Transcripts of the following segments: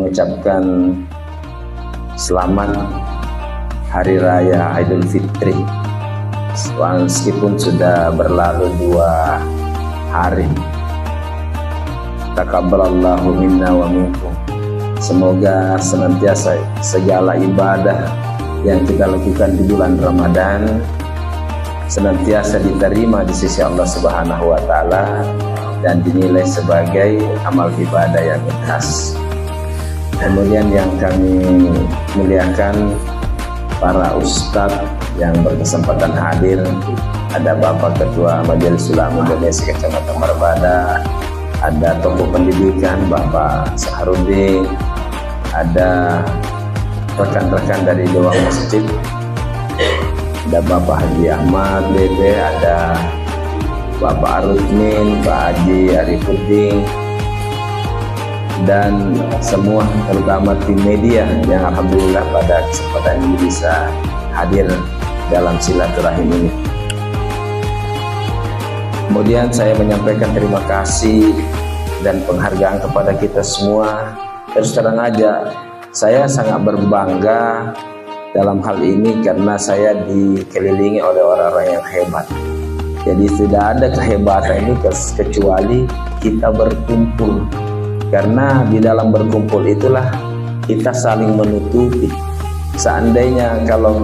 mengucapkan selamat Hari Raya Idul Fitri. Meskipun sudah berlalu 2 hari. Taqabbalallahu minna wa minkum. Semoga senantiasa segala ibadah yang kita lakukan di bulan Ramadan senantiasa diterima di sisi Allah Subhanahu wa taala dan dinilai sebagai amal ibadah yang ikhlas. Kemudian yang kami muliakan para ustadz yang berkesempatan hadir, ada Bapak Ketua Majelis Ulama Indonesia Kecamatan Marabada, ada tokoh pendidikan Bapak Saharudin, ada rekan-rekan dari Dewan Masjid, ada Bapak Haji Ahmad Bebe, ada Bapak Arutmin, Pak Haji Arifuddin, dan semua terutama tim media yang alhamdulillah pada kesempatan ini bisa hadir dalam silaturahim ini. Kemudian saya menyampaikan terima kasih dan penghargaan kepada kita semua. Terus terang aja, saya sangat berbangga dalam hal ini karena saya dikelilingi oleh orang-orang yang hebat. Jadi tidak ada kehebatan ini kecuali kita berkumpul. Karena di dalam berkumpul itulah kita saling menutupi. Seandainya kalau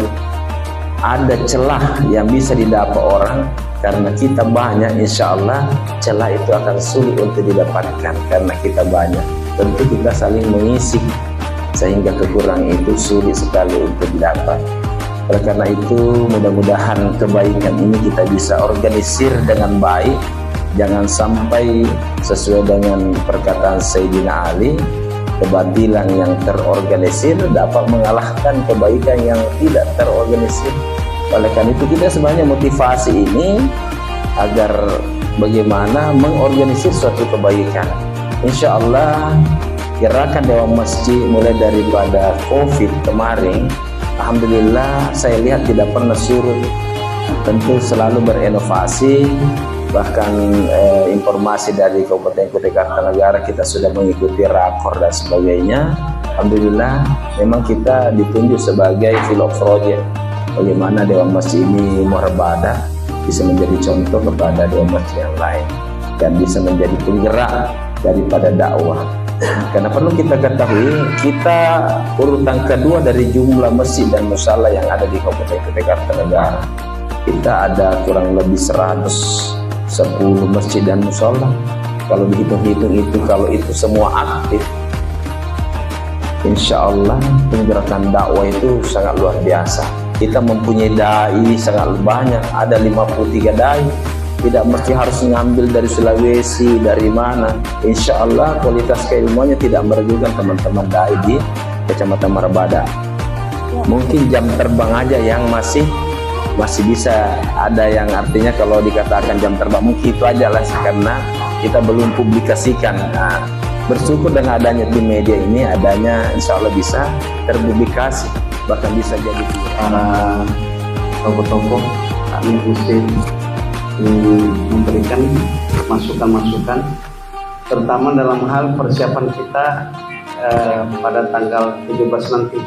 ada celah yang bisa didapat orang, karena kita banyak, insya Allah celah itu akan sulit untuk didapatkan karena kita banyak. Tentu kita saling mengisi sehingga kekurangan itu sulit sekali untuk didapat. Oleh karena itu mudah-mudahan kebaikan ini kita bisa organisir dengan baik. Jangan sampai sesuai dengan perkataan Sayyidina Ali, kebatilan yang terorganisir dapat mengalahkan kebaikan yang tidak terorganisir. Oleh karena itu kita sebenarnya motivasi ini agar bagaimana mengorganisir suatu kebaikan. Insya Allah gerakan Dewan Masjid mulai daripada COVID kemarin, alhamdulillah saya lihat tidak pernah surut. Tentu selalu berinovasi. Bahkan informasi dari Kabupaten Kutai Kartanegara kita sudah mengikuti rakor dan sebagainya. Alhamdulillah memang kita ditunjuk sebagai pilot project bagaimana Dewan Masjid ini Marabada bisa menjadi contoh kepada Dewan Masjid yang lain dan bisa menjadi penggerak daripada dakwah. Karena perlu kita ketahui, kita urutan kedua dari jumlah masjid dan musala yang ada di Kabupaten Kutai Kartanegara. Kita ada kurang lebih 110 masjid dan musola. Kalau dihitung-hitung itu, kalau itu semua aktif, insya Allah penggerakan dakwah itu sangat luar biasa. Kita mempunyai dai sangat banyak, ada 53 dai. Tidak mesti harus mengambil dari Sulawesi, dari mana. Insya Allah kualitas keilmuannya tidak meragukan teman-teman dai di Kecamatan Marabada. Mungkin jam terbang aja yang masih bisa ada, yang artinya kalau dikatakan jam terbang mungkin itu aja lah karena kita belum publikasikan. Nah, bersyukur dengan adanya tim media ini, adanya insya Allah bisa terpublikasi, bahkan bisa jadi para tokoh-tokoh kami mesti memberikan masukan-masukan terutama dalam hal persiapan kita pada tanggal 17 nanti.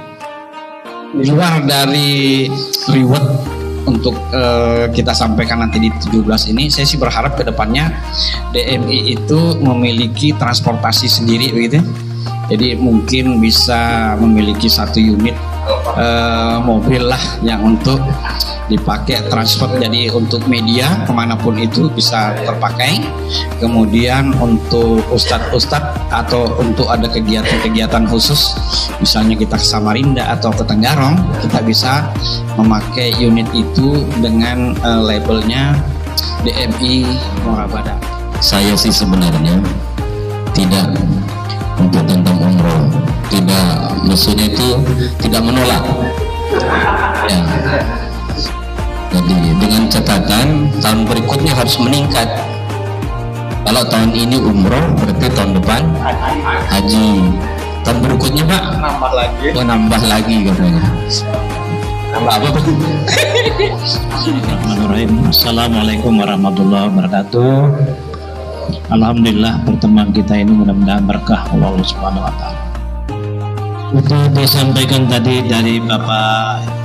Di luar dari reward untuk kita sampaikan nanti di 17 ini, saya sih berharap ke depannya DMI itu memiliki transportasi sendiri begitu. Jadi mungkin bisa memiliki 1 unit mobil lah yang untuk dipakai transport, jadi untuk media kemanapun itu bisa terpakai. Kemudian untuk ustadz-ustadz atau untuk ada kegiatan-kegiatan khusus, misalnya kita ke Samarinda atau ke Tenggarong, kita bisa memakai unit itu dengan labelnya DMI Marabada. Saya sih sebenarnya tidak untuk tentang umroh, tidak, maksudnya itu tidak menolak ya. Jadi dengan catatan tahun berikutnya harus meningkat. Kalau tahun ini umroh berarti tahun depan haji. Tahun berikutnya Pak nambah lagi. Oh, nambah lagi katanya. Nambah apa Pak? Bismillahirrahmanirrahim. Assalamualaikum warahmatullahi wabarakatuh. Alhamdulillah pertemuan kita ini mudah-mudahan berkah Allah Subhanahu wa taala. Sudah disampaikan tadi dari Bapak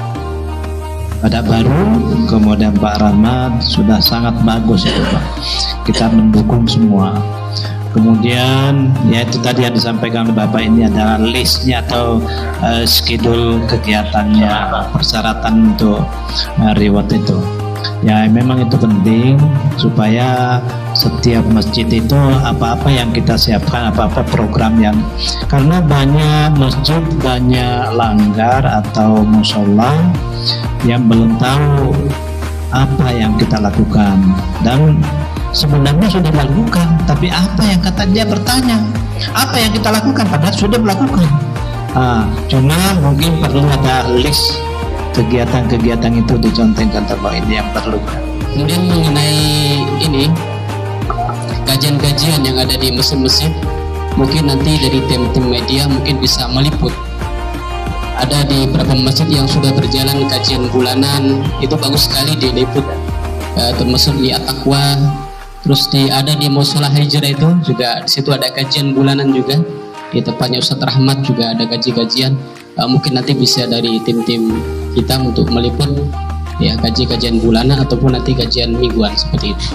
Baru, kemudian Pak Rahmat, sudah sangat bagus itu Pak. Kita mendukung semua. Kemudian ya itu tadi yang disampaikan oleh Bapak, ini adalah listnya atau schedule kegiatannya, persyaratan untuk reward itu. Ya memang itu penting supaya setiap masjid itu apa-apa yang kita siapkan, apa-apa program yang, karena banyak masjid, banyak langgar atau musola yang belum tahu apa yang kita lakukan, dan sebenarnya sudah dilakukan, tapi apa yang kata dia bertanya, apa yang kita lakukan padahal sudah melakukan. Cuma mungkin perlu ada list kegiatan-kegiatan itu dicontohkan terbaik, ini yang perlu. Kemudian mengenai ini kajian-kajian yang ada di masjid-masjid, mungkin nanti dari tim-tim media mungkin bisa meliput. Ada di beberapa masjid yang sudah berjalan kajian bulanan, itu bagus sekali diliput, termasuk di At-Taqwa. Terus ada di Musola Hijrah itu juga, di situ ada kajian bulanan juga. Di tempatnya Ustadz Rahmat juga ada kajian. Mungkin nanti bisa dari tim-tim kita untuk meliput ya kajian bulanan ataupun nanti kajian mingguan seperti itu.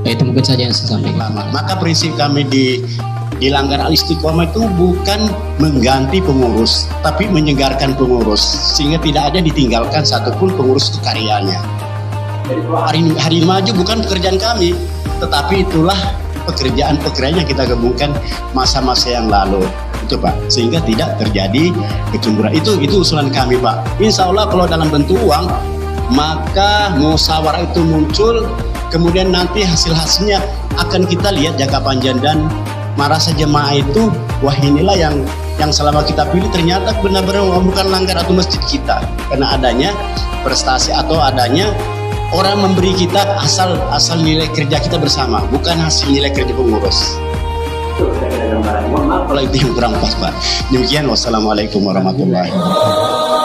Itu mungkin saja yang saya sampaikan. Maka prinsip kami di Langgar Al-Istiqomah itu bukan mengganti pengurus, tapi menyegarkan pengurus, sehingga tidak ada ditinggalkan satupun pengurus itu karyanya. Hari ini maju bukan pekerjaan kami, tetapi itulah pekerjaan yang kita gabungkan masa-masa yang lalu itu Pak, sehingga tidak terjadi kecemburuan. Itu usulan kami Pak. Insya Allah kalau dalam bentuk uang, maka musyawarah itu muncul, kemudian nanti hasilnya akan kita lihat jangka panjang, dan merasa jemaah itu wah inilah yang selama kita pilih ternyata benar-benar bukan langgar atau masjid kita, karena adanya prestasi atau adanya orang memberi kita asal nilai kerja kita bersama, bukan hasil nilai kerja pengurus. Mohon maaf kalau itu yang kurang pas Pak. Demikian, wassalamualaikum warahmatullahi wabarakatuh.